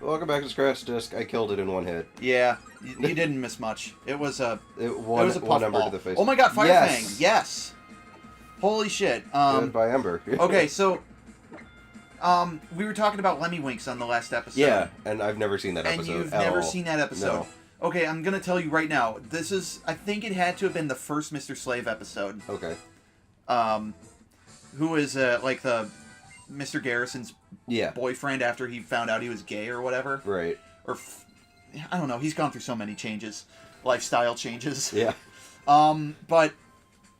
Welcome back to Scratch Disc. I killed it in one hit. Yeah, you didn't miss much. It was a one ember to the face. Oh my god, Fire Fang! Yes! Holy shit. Good by Ember. Okay, so we were talking about Lemmy-Winks on the last episode. Yeah, and I've never seen that episode. And you've never seen that episode. No. Okay, I'm gonna tell you right now. This is, I think it had to have been the first Mr. Slave episode. Okay. Who is like the Mr. Garrison's boyfriend after he found out he was gay or whatever. Right. Or I don't know. He's gone through so many changes, lifestyle changes. Yeah. But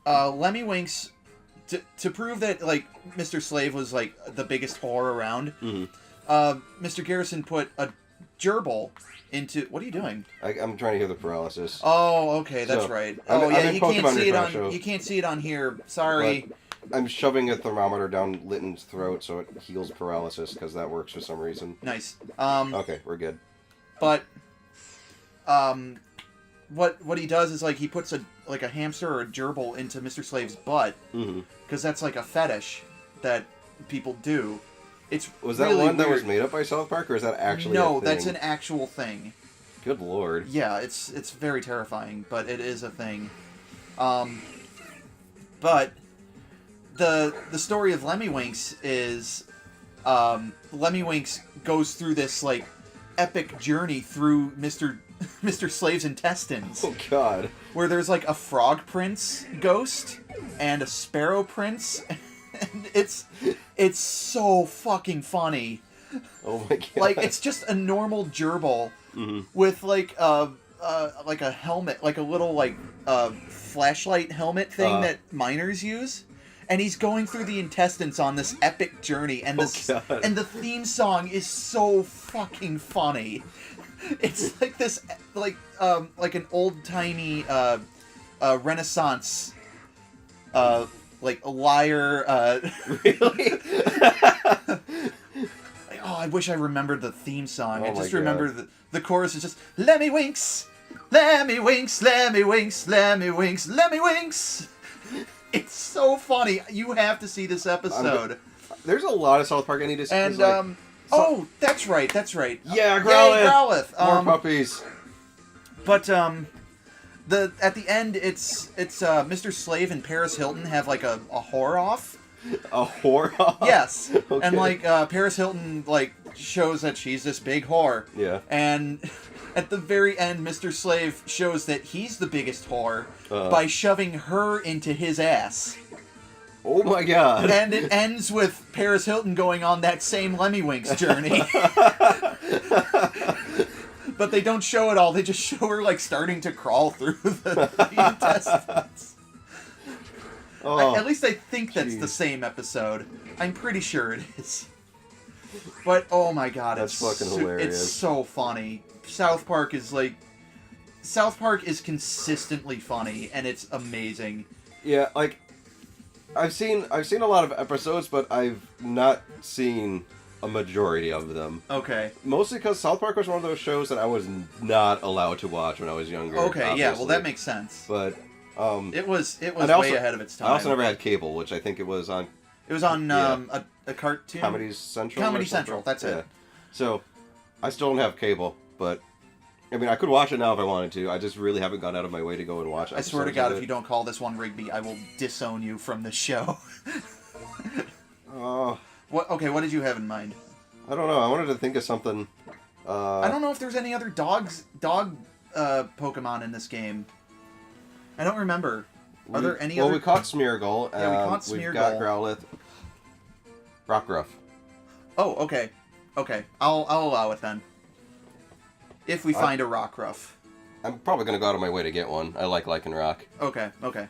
Lemmy-Winks, to prove that like Mr. Slave was like the biggest whore around, Mr. Garrison put a gerbil into. What are you doing? I'm trying to hear the paralysis. Oh, okay, that's right. Oh yeah, you can't see it on. You can't see it on here. Sorry. But I'm shoving a thermometer down Litton's throat so it heals paralysis because that works for some reason. Nice. Okay, we're good. But what he does is like he puts a hamster or a gerbil into Mr. Slave's butt because that's like a fetish that people do. Was that really one that weird. was made up by South Park, or is that actually a No, thing? that's an actual thing. Good lord. Yeah, it's very terrifying, but it is a thing. But the story of Lemmy-Winks is Lemmy-Winks goes through this like epic journey through Mr. Slave's intestines. Oh god. Where there's like a frog prince ghost and a sparrow prince. And it's so fucking funny. Oh my god. Like it's just a normal gerbil with like a helmet, like a little like flashlight helmet thing that miners use. And he's going through the intestines on this epic journey, and and the theme song is so fucking funny. It's like this, like an old timey Renaissance, like a lyre. Really? Oh, I wish I remembered the theme song. Oh I just my remember the chorus is just Lemmy-Winks, Lemmy-Winks, Lemmy-Winks, Lemmy-Winks, Lemmy-Winks. It's so funny. You have to see this episode. There's a lot of South Park I need to see. And oh, that's right. Yeah, Growlithe. Yay, Growlithe. More puppies. But at the end, it's Mr. Slave and Paris Hilton have like a whore off. A whore off? Yes. Okay. And like Paris Hilton like shows that she's this big whore. Yeah. And at the very end, Mr. Slave shows that he's the biggest whore by shoving her into his ass. Oh my god. And it ends with Paris Hilton going on that same Lemmy-Winks journey. But they don't show it all. They just show her like starting to crawl through the intestines. Oh, At least I think that's the same episode. I'm pretty sure it is. But oh my god, that's fucking hilarious. It's so funny. South Park is consistently funny, and it's amazing. Yeah, like I've seen a lot of episodes, but I've not seen a majority of them. Okay. Mostly because South Park was one of those shows that I was not allowed to watch when I was younger. Okay, obviously. yeah, well that makes sense. But it was way ahead of its time. I also never had cable, which I think it was on. It was on a cartoon. Comedy Central. Comedy Central. That's it. So I still don't have cable, but I mean I could watch it now if I wanted to. I just really haven't gone out of my way to go and watch it. I swear to God, if you don't call this one Rugby, I will disown you from this show. Oh. What? Okay, what did you have in mind? I don't know. I wanted to think of something. I don't know if there's any other dog Pokemon in this game. I don't remember. Are there any other? Well, we caught Smeargle. Yeah, we caught Smeargle. We've got Growlithe. Rockruff. Oh, okay. Okay, I'll allow it then. If we find a Rockruff. I'm probably gonna go out of my way to get one. I like Lycanroc. Okay. Okay.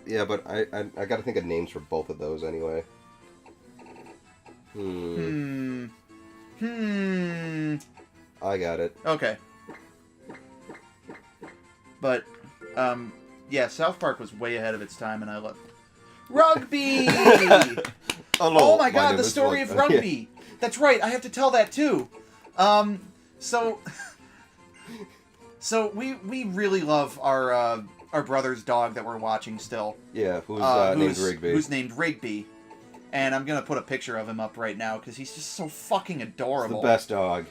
Yeah, but I gotta think of names for both of those anyway. I got it. Okay. But, yeah, South Park was way ahead of its time, and I love Rugby! Oh my god, the story of Rugby! Yeah. That's right, I have to tell that too. So, So we really love our brother's dog that we're watching still. Yeah, who's named Rugby. Who's named Rugby. And I'm going to put a picture of him up right now because he's just so fucking adorable. It's the best dog.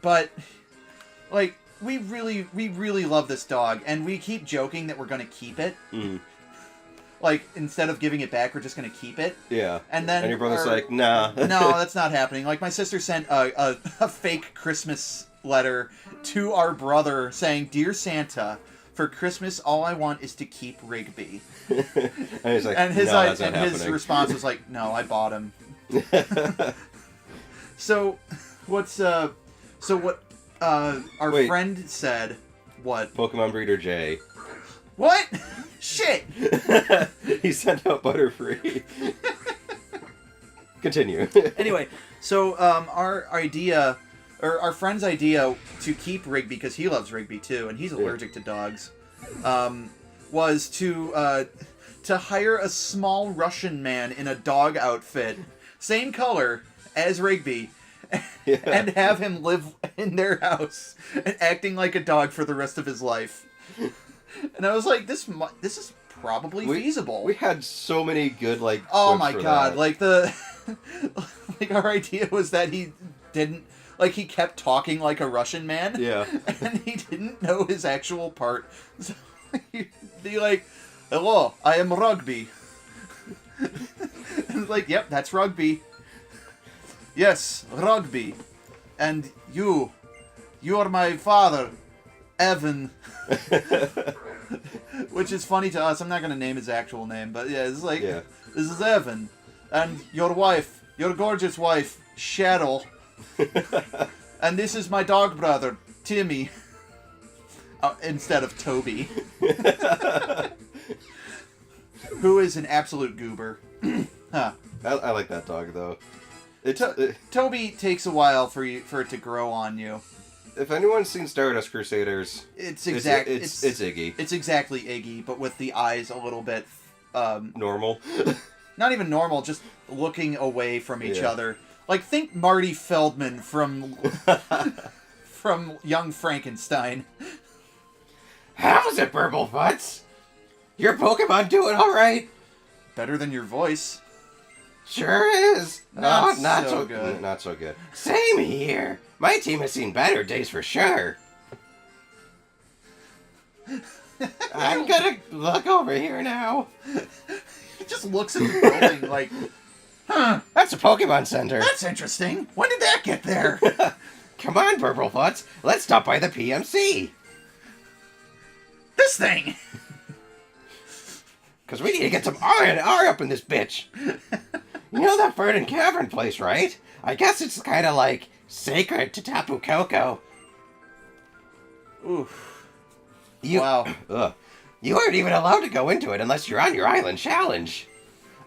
But, like, we really love this dog, and we keep joking that we're going to keep it. Mm. Like, instead of giving it back, we're just going to keep it. Yeah. And then your brother's like, nah. No, that's not happening. Like, my sister sent a fake Christmas letter to our brother saying, "Dear Santa, for Christmas, all I want is to keep Rugby." And he's like, and his no, that's not his happening. response was like, "No, I bought him." So, what our friend said, what? Pokemon breeder Jay. What? Shit! He sent out Butterfree. Continue. Anyway, so our idea, or our friend's idea to keep Rugby, because he loves Rugby too, and he's allergic to dogs, was to hire a small Russian man in a dog outfit, same color as Rugby, and have him live in their house and acting like a dog for the rest of his life. And I was like, this is probably feasible. We had so many good oh my god, that. like the like our idea was that he didn't, like, he kept talking like a Russian man. Yeah. And he didn't know his actual part. So he'd be like, "Hello, I am Rugby." And it's like, "Yep, that's Rugby." "Yes, Rugby. And you are my father, Evan." Which is funny to us. I'm not going to name his actual name, but yeah, it's like, this is Evan. And your wife, your gorgeous wife, Cheryl. And this is my dog brother, Timmy. Instead of Toby. Who is an absolute goober. Huh. I like that dog, though. Toby takes a while for it to grow on you. If anyone's seen Stardust Crusaders, it's Iggy. It's exactly Iggy, but with the eyes a little bit normal. Not even normal, just looking away from each other. Like, think Marty Feldman from Young Frankenstein. How's it, Burblefutz? Your Pokemon doing all right? Better than your voice. Sure is. Not so good. Not so good. Same here. My team has seen better days for sure. I'm gonna look over here now. He just looks at the building like, huh. That's a Pokemon Center. That's interesting. When did that get there? Come on, Burblefutz. Let's stop by the PMC. This thing. Because we need to get some R&R up in this bitch. You know that Verdant Cavern place, right? I guess it's kind of like sacred to Tapu Koko. Oof. Wow. You aren't even allowed to go into it unless you're on your island challenge.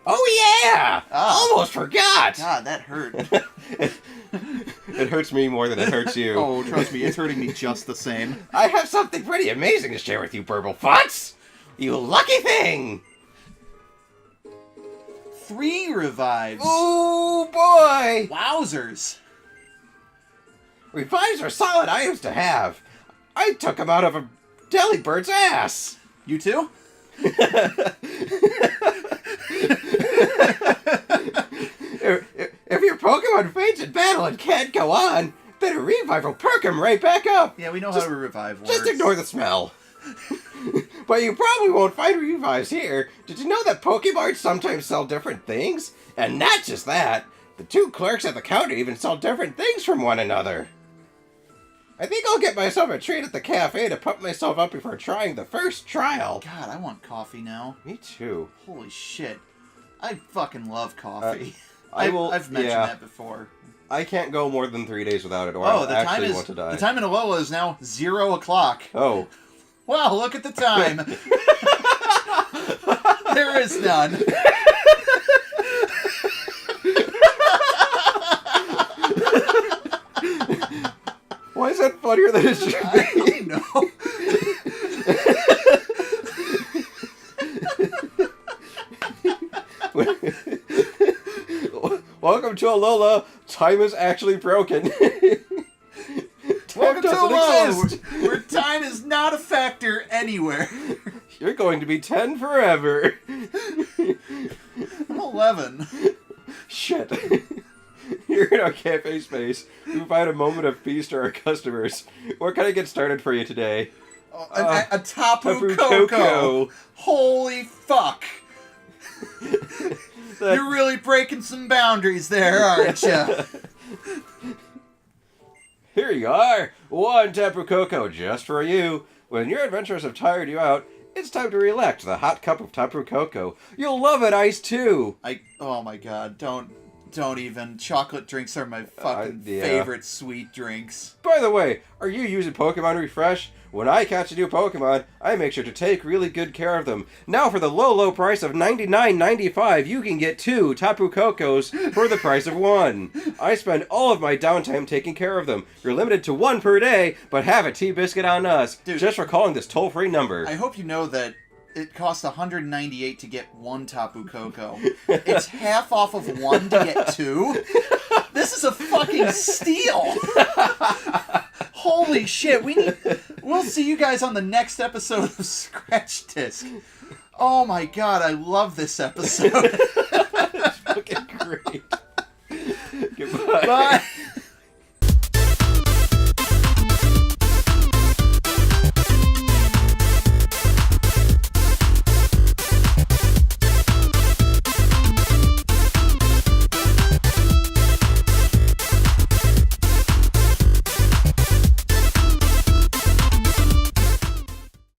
Oh yeah! Almost forgot! God, that hurt. It hurts me more than it hurts you. Oh, trust me, it's hurting me just the same. I have something pretty amazing to share with you, Burblefutz! You lucky thing! 3 revives. Oh boy! Wowzers. Revives are solid items to have. I took them out of a Delibird's ass. You too? If your Pokemon faints in battle and can't go on, then a revive will perk him right back up. Yeah, we know how to revive works. Just ignore the smell. But you probably won't find revives here. Did you know that Pokemarts sometimes sell different things? And not just that, the 2 clerks at the counter even sell different things from one another. I think I'll get myself a treat at the cafe to pump myself up before trying the first trial. God, I want coffee now. Me too. Holy shit. I fucking love coffee. I've mentioned that before. I can't go more than 3 days without it, or I'll actually want to die. The time in Alola is now 0 o'clock. Oh. Wow, look at the time. There is none. Why is that funnier than it should be? I don't know. Welcome to Alola. Time is actually broken. Welcome to doesn't Hello, exist. where time is not a factor anywhere. You're going to be 10 forever. I'm 11. Shit. Here in our cafe space, we provide a moment of peace to our customers. What can I get started for you today? A Tapu Tapu Koko. Holy fuck. You're really breaking some boundaries there, aren't you? Here you are. One Tapu Koko just for you. When your adventures have tired you out, it's time to relax with a hot cup of Tapu Koko. You'll love it iced too. Oh my god, don't even. Chocolate drinks are my fucking favorite sweet drinks. By the way, are you using Pokemon Refresh? When I catch a new Pokemon, I make sure to take really good care of them. Now for the low price of $99.95, you can get 2 Tapu Kokos for the price of 1. I spend all of my downtime taking care of them. You're limited to 1 per day, but have a tea biscuit on us, Dude, just for calling this toll-free number. I hope you know that it costs $198 to get 1 Tapu Koko. It's half off of 1 to get 2. This is a fucking steal. Holy shit, we'll see you guys on the next episode of Scratch Disc. Oh my god, I love this episode. It's fucking great. Goodbye. Bye.